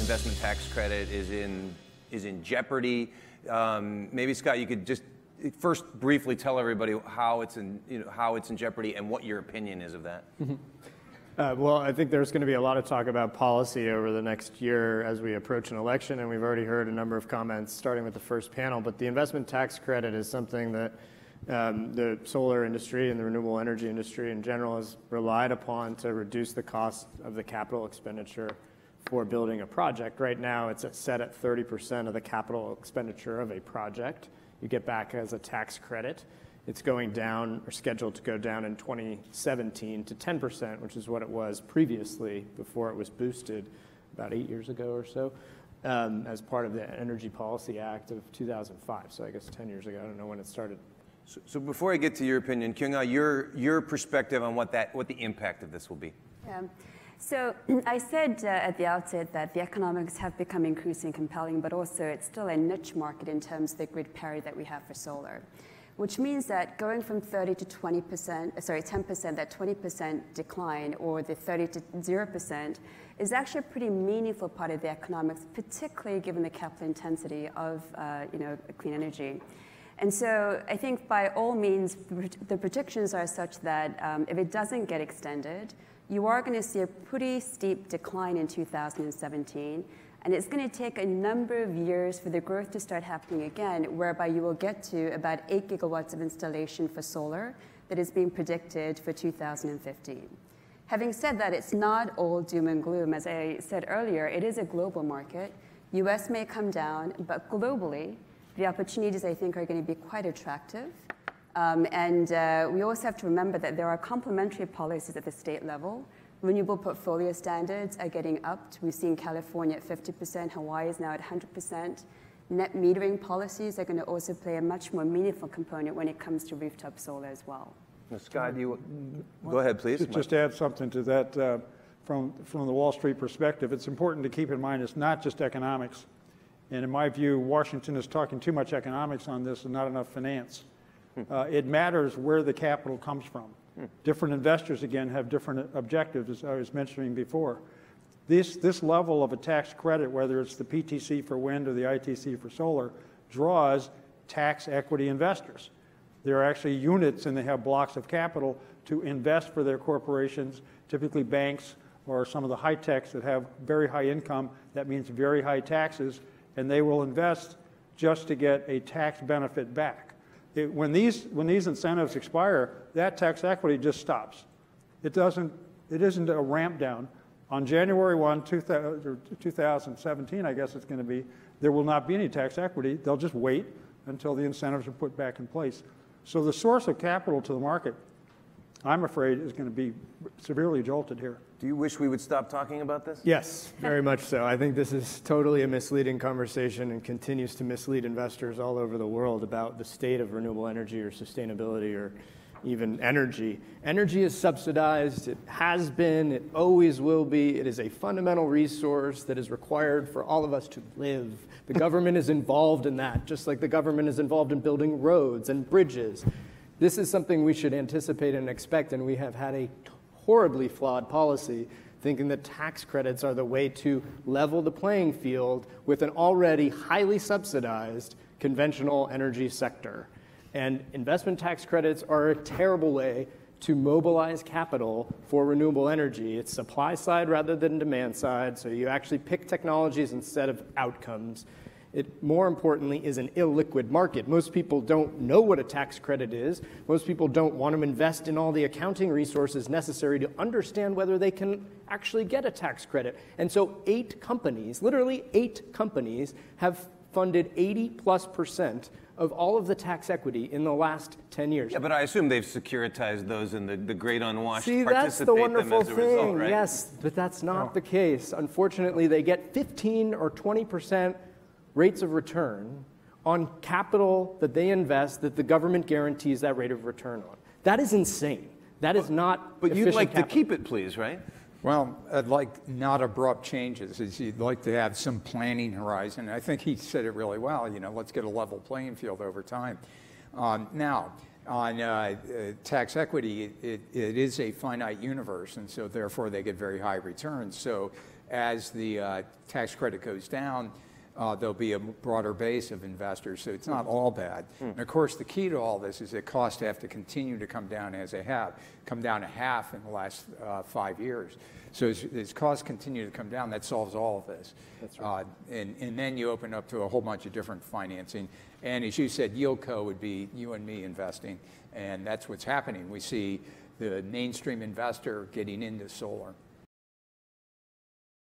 investment tax credit is in jeopardy. Maybe Scott, you could just first briefly tell everybody how it's in jeopardy and what your opinion is of that. Well, I think there's going to be a lot of talk about policy over the next year as we approach an election, and we've already heard a number of comments starting with the first panel. But the investment tax credit is something that the solar industry and the renewable energy industry in general has relied upon to reduce the cost of the capital expenditure for building a project. Right now, it's set at 30% of the capital expenditure of a project. You get back as a tax credit. It's going down, or scheduled to go down in 2017 to 10%, which is what it was previously before it was boosted about 8 years ago or so as part of the Energy Policy Act of 2005. So I guess 10 years ago. I don't know when it started. So before I get to your opinion, Kyung-Ah, your perspective on what the impact of this will be. Yeah. So I said at the outset that the economics have become increasingly compelling, but also it's still a niche market in terms of the grid parity that we have for solar, which means that going from 30 to 20%, sorry, 10%, that 20% decline, or the 30 to 0%, is actually a pretty meaningful part of the economics, particularly given the capital intensity of clean energy. And so I think by all means, the predictions are such that if it doesn't get extended, you are going to see a pretty steep decline in 2017. And it's going to take a number of years for the growth to start happening again, whereby you will get to about 8 gigawatts of installation for solar that is being predicted for 2015. Having said that, it's not all doom and gloom. As I said earlier, it is a global market. US may come down, but globally, the opportunities, I think, are going to be quite attractive. And we also have to remember that there are complementary policies at the state level. Renewable portfolio standards are getting upped. We've seen California at 50%, Hawaii is now at 100%. Net metering policies are going to also play a much more meaningful component when it comes to rooftop solar as well. Now, Scott, go ahead, please. Just to add something to that, from the Wall Street perspective, it's important to keep in mind it's not just economics. And in my view, Washington is talking too much economics on this and not enough finance. It matters where the capital comes from. Different investors, again, have different objectives, as I was mentioning before. This level of a tax credit, whether it's the PTC for wind or the ITC for solar, draws tax equity investors. There are actually units, and they have blocks of capital to invest for their corporations, typically banks or some of the high techs that have very high income. That means very high taxes, and they will invest just to get a tax benefit back. When these incentives expire, that tax equity just stops. It isn't a ramp down. On January 1, 2017, I guess it's going to be, there will not be any tax equity. They'll just wait until the incentives are put back in place. So the source of capital to the market, I'm afraid, is going to be severely jolted here. Do you wish we would stop talking about this? Yes, very much so. I think this is totally a misleading conversation and continues to mislead investors all over the world about the state of renewable energy or sustainability or even energy. Energy is subsidized. It has been. It always will be. It is a fundamental resource that is required for all of us to live. The government is involved in that, just like the government is involved in building roads and bridges. This is something we should anticipate and expect, and we have had a horribly flawed policy thinking that tax credits are the way to level the playing field with an already highly subsidized conventional energy sector. And investment tax credits are a terrible way to mobilize capital for renewable energy. It's supply side rather than demand side, so you actually pick technologies instead of outcomes. It, more importantly, is an illiquid market. Most people don't know what a tax credit is. Most people don't want to invest in all the accounting resources necessary to understand whether they can actually get a tax credit. And so 8 companies, literally 8 companies, have funded 80+% of all of the tax equity in the last 10 years. Yeah, but I assume they've securitized those and the great unwashed See, that's the wonderful thing. Result, right? Yes, but that's not the case. Unfortunately, they get 15 or 20% rates of return on capital that they invest that the government guarantees that rate of return on. That is insane. That is not But you'd like capital. to keep it, please, right? Well, I'd like not abrupt changes. You'd like to have some planning horizon. I think he said it really well. Let's get a level playing field over time. Now, On tax equity, it is a finite universe, and so therefore they get very high returns. So as the tax credit goes down, there'll be a broader base of investors, so it's not all bad. And of course, the key to all this is that costs have to continue to come down as they have, come down to half in the last 5 years. So as costs continue to come down, that solves all of this. That's right. And then you open up to a whole bunch of different financing. And as you said, YieldCo would be you and me investing, and that's what's happening. We see the mainstream investor getting into solar.